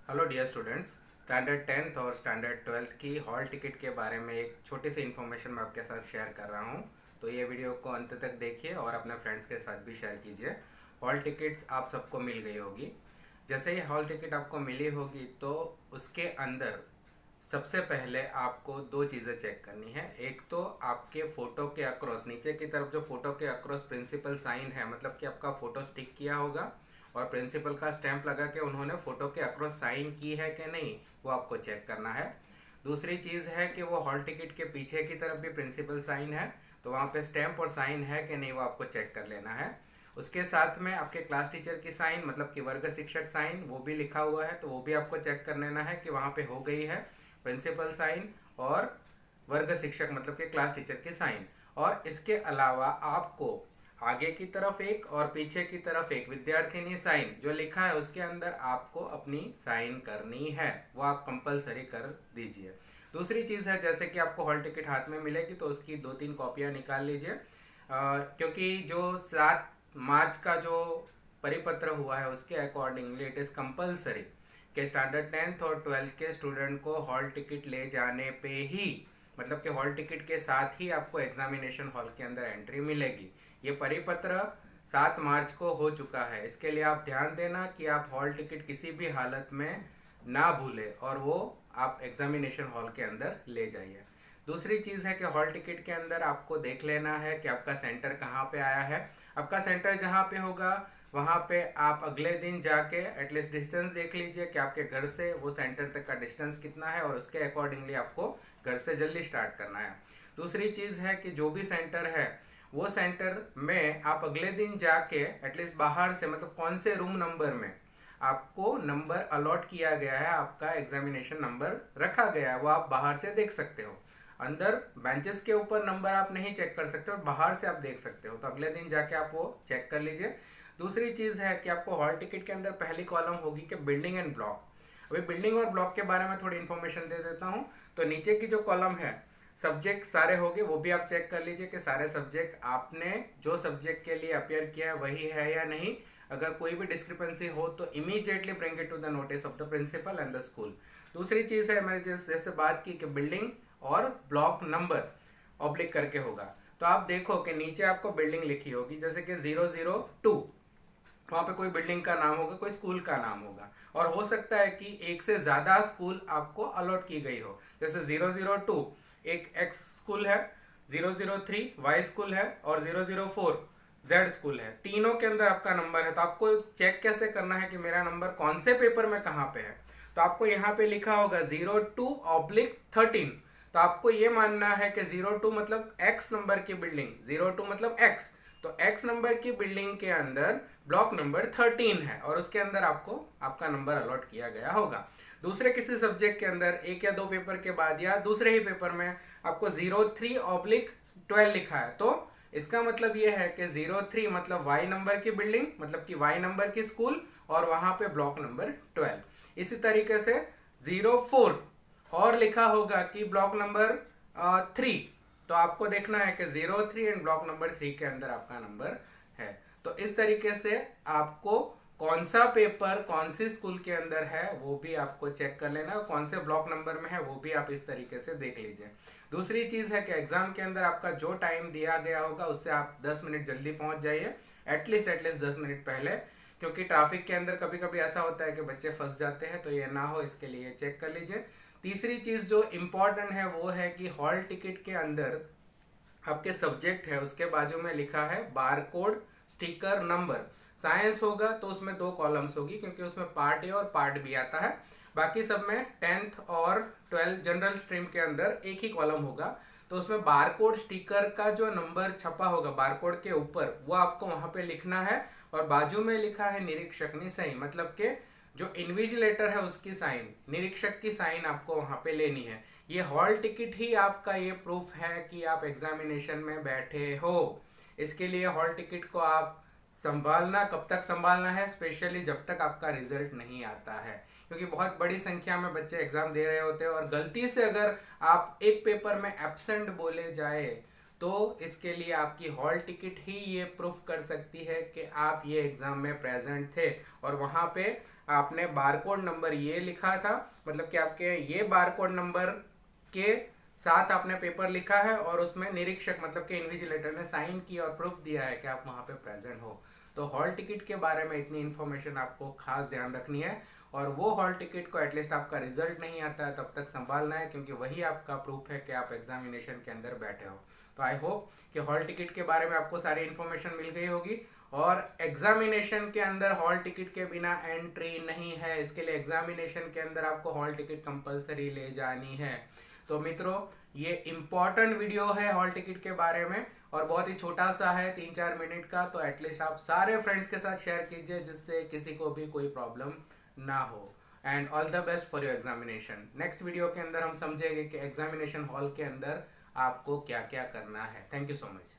Hello dear students. Standard 10th और standard 12th की hall ticket के बारे में एक छोटी सी इन्फॉर्मेशन मैं आपके साथ शेयर कर रहा हूँ। तो ये वीडियो को अंत तक देखिए और अपने फ्रेंड्स के साथ भी शेयर कीजिए। हॉल टिकट्स आप सबको मिल गई होगी। जैसे ही हॉल टिकट आपको मिली होगी तो उसके अंदर सबसे पहले आपको दो चीज़ें चेक करनी है। एक तो आपके फ़ोटो के अक्रॉस, नीचे की तरफ जो फ़ोटो के अक्रॉस प्रिंसिपल साइन है, मतलब कि आपका फ़ोटो स्टिक किया होगा और प्रिंसिपल का स्टैंप लगा के उन्होंने फ़ोटो के अक्रॉस साइन की है कि नहीं, वो आपको चेक करना है। दूसरी चीज़ है कि वो हॉल टिकट के पीछे की तरफ भी प्रिंसिपल साइन है, तो वहाँ पे स्टैंप और साइन है कि नहीं, वो आपको चेक कर लेना है। उसके साथ में आपके क्लास टीचर की साइन, मतलब कि वर्ग शिक्षक साइन, वो भी लिखा हुआ है, तो वो भी आपको चेक कर लेना है कि वहाँ पे हो गई है प्रिंसिपल साइन और वर्ग शिक्षक मतलब के क्लास टीचर की साइन। और इसके अलावा आपको आगे की तरफ एक और पीछे की तरफ एक विद्यार्थिनी साइन जो लिखा है उसके अंदर आपको अपनी साइन करनी है, वो आप कंपलसरी कर दीजिए। दूसरी चीज़ है, जैसे कि आपको हॉल टिकट हाथ में मिलेगी तो उसकी 2-3 कॉपियाँ निकाल लीजिए, क्योंकि जो 7 मार्च का जो परिपत्र हुआ है उसके अकॉर्डिंगली इट इज़ कंपलसरी कि स्टैंडर्ड 10th और 12th के स्टूडेंट को हॉल टिकट ले जाने पे ही, मतलब कि हॉल टिकट के साथ ही आपको एग्जामिनेशन हॉल के अंदर एंट्री मिलेगी। ये परिपत्र 7 मार्च को हो चुका है, इसके लिए आप ध्यान देना कि आप हॉल टिकट किसी भी हालत में ना भूलें और वो आप एग्जामिनेशन हॉल के अंदर ले जाइए। दूसरी चीज़ है कि हॉल टिकट के अंदर आपको देख लेना है कि आपका सेंटर कहाँ पे आया है। आपका सेंटर जहाँ पे होगा वहाँ पे आप अगले दिन जाके एटलीस्ट डिस्टेंस देख लीजिए कि आपके घर से वो सेंटर तक का डिस्टेंस कितना है और उसके अकॉर्डिंगली आपको घर से जल्दी स्टार्ट करना है। दूसरी चीज़ है कि जो भी सेंटर है वो सेंटर में आप अगले दिन जाके एटलीस्ट बाहर से, मतलब कौन से रूम नंबर में आपको नंबर अलॉट किया गया है, आपका एग्जामिनेशन नंबर रखा गया है, वो आप बाहर से देख सकते हो। अंदर बेंचेस के ऊपर नंबर आप नहीं चेक कर सकते और बाहर से आप देख सकते हो, तो अगले दिन जाके आप वो चेक कर लीजिए। दूसरी चीज़ है कि आपको हॉल टिकट के अंदर पहली कॉलम होगी कि बिल्डिंग एंड ब्लॉक। अभी बिल्डिंग और ब्लॉक के बारे में थोड़ी इन्फॉर्मेशन दे देता हूँ। तो नीचे की जो कॉलम है सब्जेक्ट सारे होंगे, वो भी आप चेक कर लीजिए कि सारे सब्जेक्ट आपने जो सब्जेक्ट के लिए अपियर किया है वही है या नहीं। अगर कोई भी डिस्क्रिपेंसी हो तो immediately bring it to the notice of the principal and the school. दूसरी चीज़ है, मैंने जैसे बात की कि बिल्डिंग और ब्लॉक नंबर ऑब्लिक करके होगा, तो आप देखो कि नीचे आपको बिल्डिंग लिखी होगी, जैसे कि 002, वहाँ पे कोई बिल्डिंग का नाम होगा, कोई स्कूल का नाम होगा। और हो सकता है कि एक से ज़्यादा स्कूल आपको अलॉट की गई हो, जैसे 002 एक एक्स स्कूल है, 003 वाई स्कूल है और 004 जेड स्कूल है। तीनों के अंदर आपका नंबर है, तो आपको चेक कैसे करना है कि मेरा नंबर कौन से पेपर में कहाँ पे है। तो आपको यहाँ पे लिखा होगा 02/13, तो आपको ये मानना है कि 02 मतलब एक्स नंबर की बिल्डिंग, 02 मतलब एक्स, तो एक्स नंबर की बिल्डिंग के अंदर ब्लॉक नंबर 13 है और उसके अंदर आपको आपका नंबर अलॉट किया गया होगा। दूसरे किसी सब्जेक्ट के अंदर एक या दो पेपर के बाद या दूसरे ही पेपर में आपको 03/12 लिखा है, तो इसका मतलब ये है कि 03 मतलब वाई नंबर की बिल्डिंग, मतलब कि वाई नंबर की स्कूल, और वहां पे ब्लॉक नंबर 12। इसी तरीके से 04 और लिखा होगा कि ब्लॉक नंबर 3, तो आपको देखना है कि 03 एंड ब्लॉक नंबर 3 के अंदर आपका नंबर है। तो इस तरीके से आपको कौन सा पेपर कौन सी स्कूल के अंदर है वो भी आपको चेक कर लेना है, कौन से ब्लॉक नंबर में है वो भी आप इस तरीके से देख लीजिए। दूसरी चीज़ है कि एग्जाम के अंदर आपका जो टाइम दिया गया होगा उससे आप 10 मिनट जल्दी पहुंच जाइए, एटलीस्ट 10 मिनट पहले, क्योंकि ट्रैफिक के अंदर कभी कभी ऐसा होता है कि बच्चे फंस जाते हैं, तो ये ना हो इसके लिए चेक कर लीजिए। तीसरी चीज़ जो इम्पोर्टेंट है वो है कि हॉल टिकट के अंदर आपके सब्जेक्ट है उसके बाजू में लिखा है बारकोड स्टिकर नंबर। साइंस होगा तो उसमें 2 कॉलम्स होगी, क्योंकि उसमें पार्ट ए और पार्ट बी आता है। बाकी सब में 10th और 12th जनरल स्ट्रीम के अंदर एक ही कॉलम होगा, तो उसमें बारकोड स्टिकर का जो नंबर छपा होगा बारकोड के ऊपर वो आपको वहां पे लिखना है। और बाजू में लिखा है निरीक्षक ने सही, मतलब के जो इन्विजिलेटर है उसकी साइन, निरीक्षक की साइन आपको वहां पे लेनी है। ये हॉल टिकट ही आपका ये प्रूफ है कि आप एग्जामिनेशन में बैठे हो। इसके लिए हॉल टिकट को आप संभालना, कब तक संभालना है, स्पेशली जब तक आपका रिजल्ट नहीं आता है, क्योंकि बहुत बड़ी संख्या में बच्चे एग्जाम दे रहे होते हैं और गलती से अगर आप एक पेपर में एब्सेंट बोले जाए तो इसके लिए आपकी हॉल टिकट ही ये प्रूफ कर सकती है कि आप ये एग्जाम में प्रेजेंट थे और वहाँ पे आपने बारकोड नंबर ये लिखा था, मतलब कि आपके ये बारकोड नंबर के साथ आपने पेपर लिखा है और उसमें निरीक्षक मतलब कि इन्विजिलेटर ने साइन किया और प्रूफ दिया है कि आप वहाँ पे प्रेजेंट हो। तो हॉल टिकट के बारे में इतनी इन्फॉर्मेशन आपको खास ध्यान रखनी है, और वो हॉल टिकट को एटलीस्ट आपका रिजल्ट नहीं आता है तब तक संभालना है, क्योंकि वही आपका प्रूफ है कि आप एग्जामिनेशन के अंदर बैठे हो। तो आई होप कि हॉल टिकट के बारे में आपको सारी इन्फॉर्मेशन मिल गई होगी। और एग्जामिनेशन के अंदर हॉल टिकट के बिना एंट्री नहीं है, इसके लिए एग्जामिनेशन के अंदर आपको हॉल टिकट कंपलसरी ले जानी है। तो मित्रों, ये इम्पॉर्टेंट वीडियो है हॉल टिकट के बारे में, और बहुत ही छोटा सा है, 3-4 मिनट का। तो एटलीस्ट आप सारे फ्रेंड्स के साथ शेयर कीजिए जिससे किसी को भी कोई प्रॉब्लम ना हो। And all the best for your examination. Next video के अंदर हम समझेंगे कि एग्जामिनेशन हॉल के अंदर आपको क्या क्या करना है। Thank you so much.